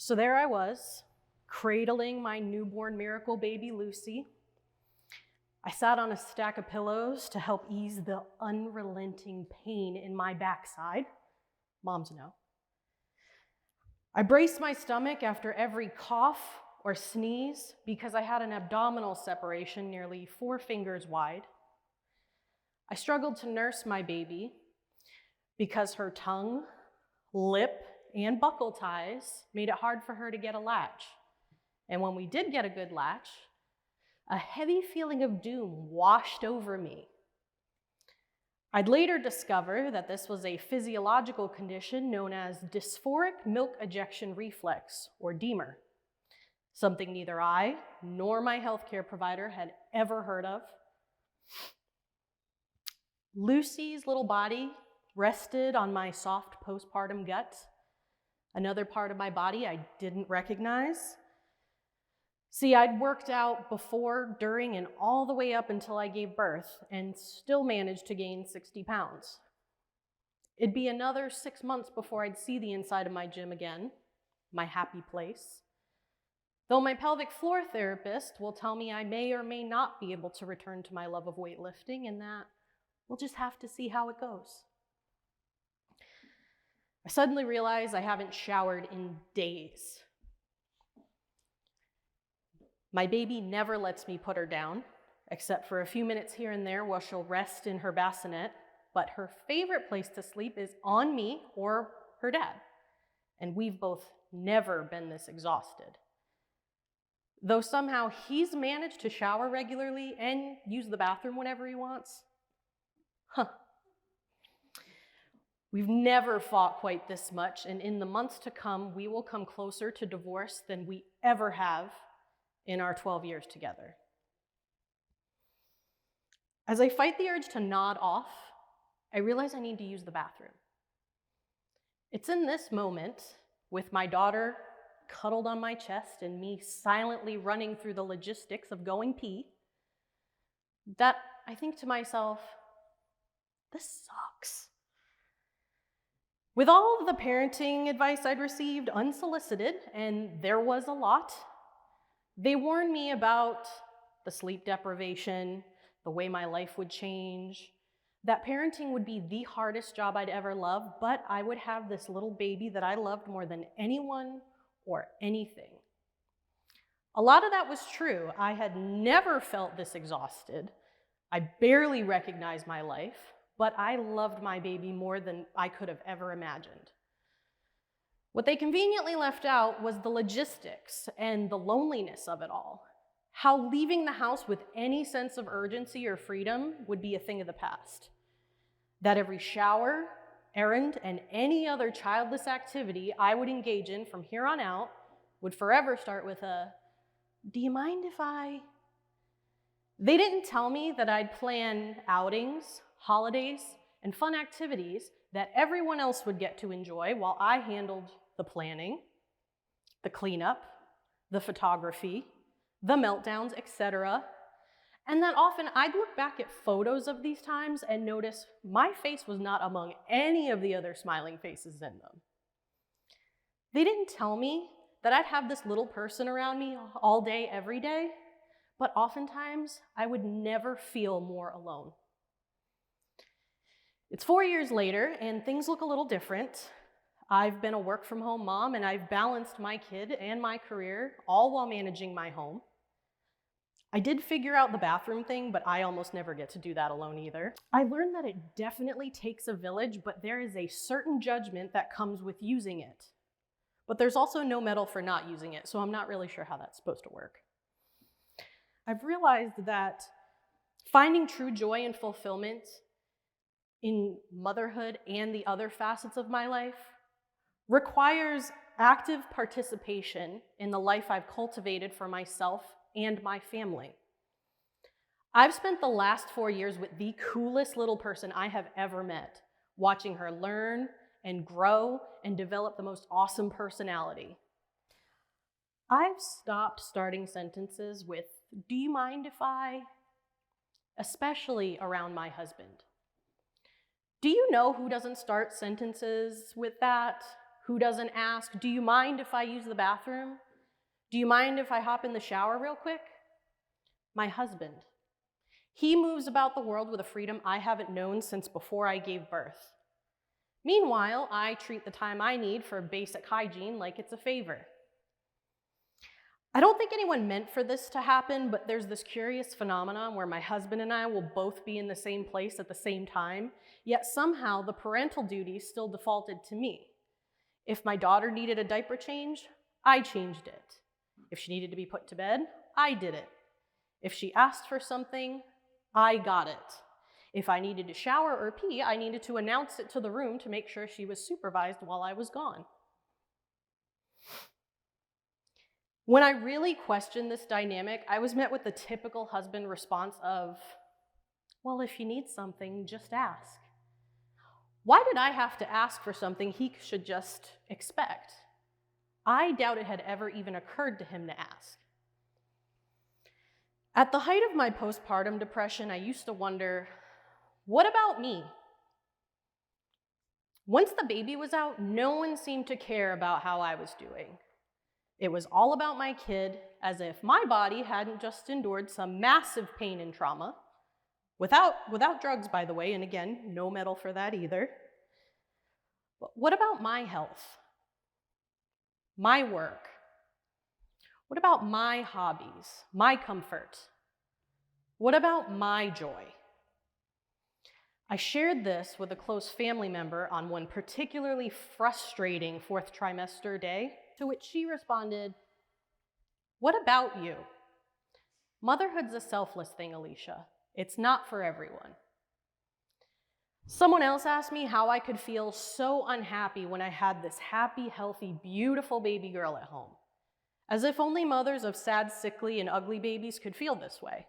So there I was, cradling my newborn miracle baby, Lucy. I sat on a stack of pillows to help ease the unrelenting pain in my backside. Moms know. I braced my stomach after every cough or sneeze because I had an abdominal separation nearly 4 fingers wide. I struggled to nurse my baby because her tongue, lip, and buccal ties made it hard for her to get a latch. And when we did get a good latch, a heavy feeling of doom washed over me. I'd later discover that this was a physiological condition known as dysphoric milk ejection reflex, or DEMER, something neither I nor my healthcare provider had ever heard of. Lucy's little body rested on my soft postpartum gut, another part of my body I didn't recognize. See, I'd worked out before, during, and all the way up until I gave birth and still managed to gain 60 pounds. It'd be another 6 months before I'd see the inside of my gym again, my happy place. Though my pelvic floor therapist will tell me I may or may not be able to return to my love of weightlifting, and that we'll just have to see how it goes. I suddenly realize I haven't showered in days. My baby never lets me put her down, except for a few minutes here and there while she'll rest in her bassinet, but her favorite place to sleep is on me or her dad, and we've both never been this exhausted. Though somehow he's managed to shower regularly and use the bathroom whenever he wants. We've never fought quite this much, and in the months to come, we will come closer to divorce than we ever have in our 12 years together. As I fight the urge to nod off, I realize I need to use the bathroom. It's in this moment, with my daughter cuddled on my chest and me silently running through the logistics of going pee, that I think to myself, this sucks. With all of the parenting advice I'd received unsolicited, and there was a lot, they warned me about the sleep deprivation, the way my life would change, that parenting would be the hardest job I'd ever love, but I would have this little baby that I loved more than anyone or anything. A lot of that was true. I had never felt this exhausted. I barely recognized my life, but I loved my baby more than I could have ever imagined. What they conveniently left out was the logistics and the loneliness of it all. How leaving the house with any sense of urgency or freedom would be a thing of the past. That every shower, errand, and any other childless activity I would engage in from here on out would forever start with a, "Do you mind if I?" They didn't tell me that I'd plan outings, holidays, and fun activities that everyone else would get to enjoy while I handled the planning, the cleanup, the photography, the meltdowns, etc. And that often I'd look back at photos of these times and notice my face was not among any of the other smiling faces in them. They didn't tell me that I'd have this little person around me all day, every day, but oftentimes I would never feel more alone. It's 4 years later, and things look a little different. I've been a work-from-home mom, and I've balanced my kid and my career, all while managing my home. I did figure out the bathroom thing, but I almost never get to do that alone either. I learned that it definitely takes a village, but there is a certain judgment that comes with using it. But there's also no medal for not using it, so I'm not really sure how that's supposed to work. I've realized that finding true joy and fulfillment in motherhood and the other facets of my life requires active participation in the life I've cultivated for myself and my family. I've spent the last 4 years with the coolest little person I have ever met, watching her learn and grow and develop the most awesome personality. I've stopped starting sentences with, "Do you mind if I?" especially around my husband. Do you know who doesn't start sentences with that? Who doesn't ask, do you mind if I use the bathroom? Do you mind if I hop in the shower real quick? My husband. He moves about the world with a freedom I haven't known since before I gave birth. Meanwhile, I treat the time I need for basic hygiene like it's a favor. I don't think anyone meant for this to happen, but there's this curious phenomenon where my husband and I will both be in the same place at the same time, yet somehow the parental duties still defaulted to me. If my daughter needed a diaper change, I changed it. If she needed to be put to bed, I did it. If she asked for something, I got it. If I needed to shower or pee, I needed to announce it to the room to make sure she was supervised while I was gone. When I really questioned this dynamic, I was met with the typical husband response of, well, if you need something, just ask. Why did I have to ask for something he should just expect? I doubt it had ever even occurred to him to ask. At the height of my postpartum depression, I used to wonder, what about me? Once the baby was out, no one seemed to care about how I was doing. It was all about my kid, as if my body hadn't just endured some massive pain and trauma, without drugs, by the way, and again, no medal for that either. But what about my health? My work? What about my hobbies? My comfort? What about my joy? I shared this with a close family member on one particularly frustrating fourth trimester day, to which she responded, what about you? Motherhood's a selfless thing, Alicia. It's not for everyone. Someone else asked me how I could feel so unhappy when I had this happy, healthy, beautiful baby girl at home, as if only mothers of sad, sickly, and ugly babies could feel this way.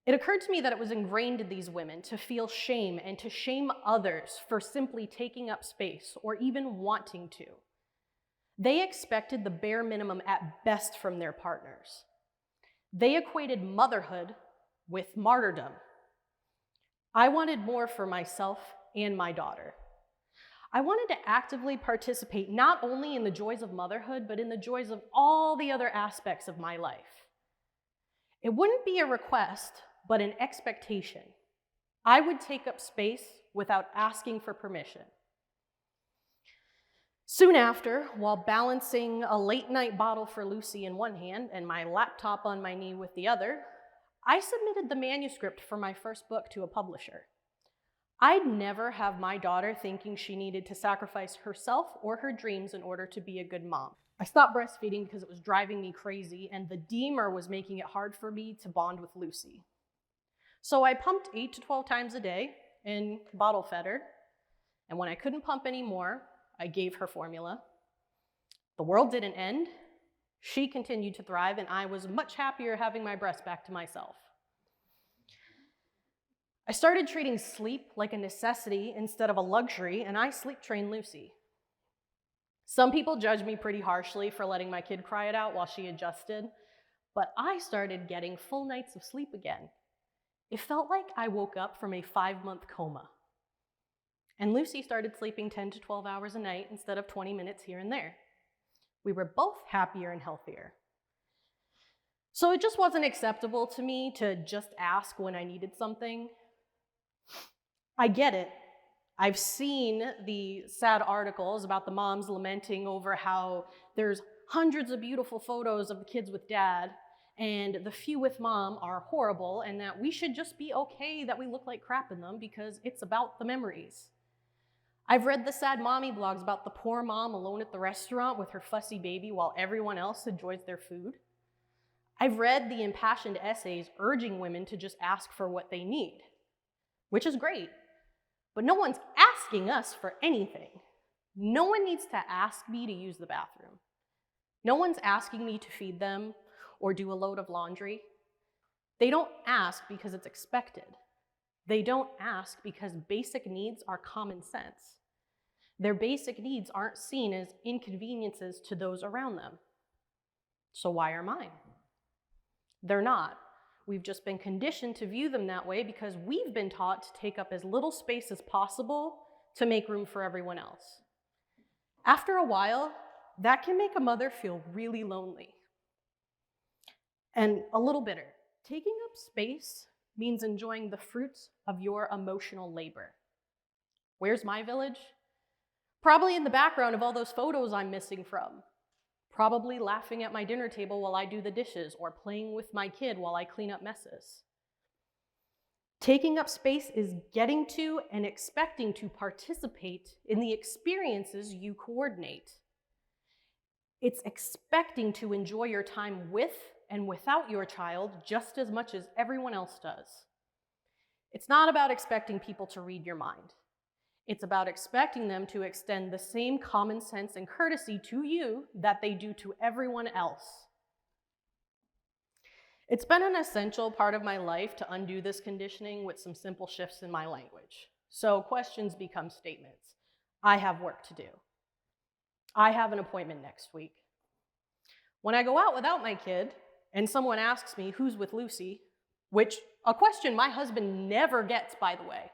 It occurred to me that it was ingrained in these women to feel shame and to shame others for simply taking up space or even wanting to. They expected the bare minimum at best from their partners. They equated motherhood with martyrdom. I wanted more for myself and my daughter. I wanted to actively participate not only in the joys of motherhood, but in the joys of all the other aspects of my life. It wouldn't be a request, but an expectation. I would take up space without asking for permission. Soon after, while balancing a late-night bottle for Lucy in one hand and my laptop on my knee with the other, I submitted the manuscript for my first book to a publisher. I'd never have my daughter thinking she needed to sacrifice herself or her dreams in order to be a good mom. I stopped breastfeeding because it was driving me crazy, and the DEMER was making it hard for me to bond with Lucy. So I pumped 8 to 12 times a day and bottle fed her, and when I couldn't pump anymore, I gave her formula. The world didn't end. She continued to thrive, and I was much happier having my breast back to myself. I started treating sleep like a necessity instead of a luxury, and I sleep trained Lucy. Some people judged me pretty harshly for letting my kid cry it out while she adjusted, but I started getting full nights of sleep again. It felt like I woke up from a 5-month coma. And Lucy started sleeping 10 to 12 hours a night instead of 20 minutes here and there. We were both happier and healthier. So it just wasn't acceptable to me to just ask when I needed something. I get it. I've seen the sad articles about the moms lamenting over how there's hundreds of beautiful photos of the kids with dad, and the few with mom are horrible, and that we should just be okay that we look like crap in them because it's about the memories. I've read the sad mommy blogs about the poor mom alone at the restaurant with her fussy baby while everyone else enjoys their food. I've read the impassioned essays urging women to just ask for what they need, which is great, but no one's asking us for anything. No one needs to ask me to use the bathroom. No one's asking me to feed them or do a load of laundry. They don't ask because it's expected. They don't ask because basic needs are common sense. Their basic needs aren't seen as inconveniences to those around them. So why are mine? They're not. We've just been conditioned to view them that way because we've been taught to take up as little space as possible to make room for everyone else. After a while, that can make a mother feel really lonely and a little bitter. Taking up space means enjoying the fruits of your emotional labor. Where's my village? Probably in the background of all those photos I'm missing from. Probably laughing at my dinner table while I do the dishes or playing with my kid while I clean up messes. Taking up space is getting to and expecting to participate in the experiences you coordinate. It's expecting to enjoy your time with and without your child just as much as everyone else does. It's not about expecting people to read your mind. It's about expecting them to extend the same common sense and courtesy to you that they do to everyone else. It's been an essential part of my life to undo this conditioning with some simple shifts in my language. So questions become statements. I have work to do. I have an appointment next week. When I go out without my kid and someone asks me who's with Lucy, which a question my husband never gets, by the way,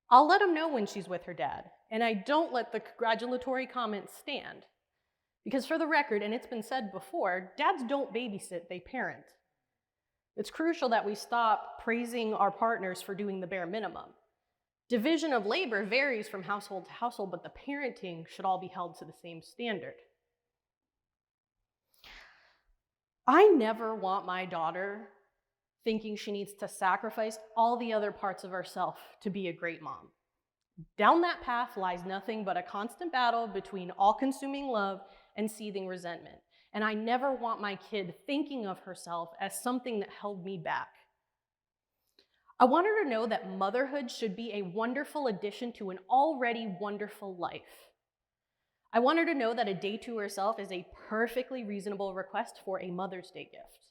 I'll let him know when she's with her dad, and I don't let the congratulatory comments stand. Because for the record, and it's been said before, dads don't babysit, they parent. It's crucial that we stop praising our partners for doing the bare minimum. Division of labor varies from household to household, but the parenting should all be held to the same standard. I never want my daughter thinking she needs to sacrifice all the other parts of herself to be a great mom. Down that path lies nothing but a constant battle between all-consuming love and seething resentment. And I never want my kid thinking of herself as something that held me back. I want her to know that motherhood should be a wonderful addition to an already wonderful life. I want her to know that a day to herself is a perfectly reasonable request for a Mother's Day gift.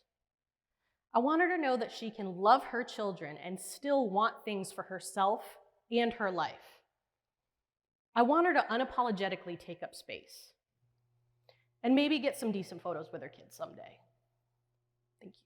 I want her to know that she can love her children and still want things for herself and her life. I want her to unapologetically take up space and maybe get some decent photos with her kids someday. Thank you.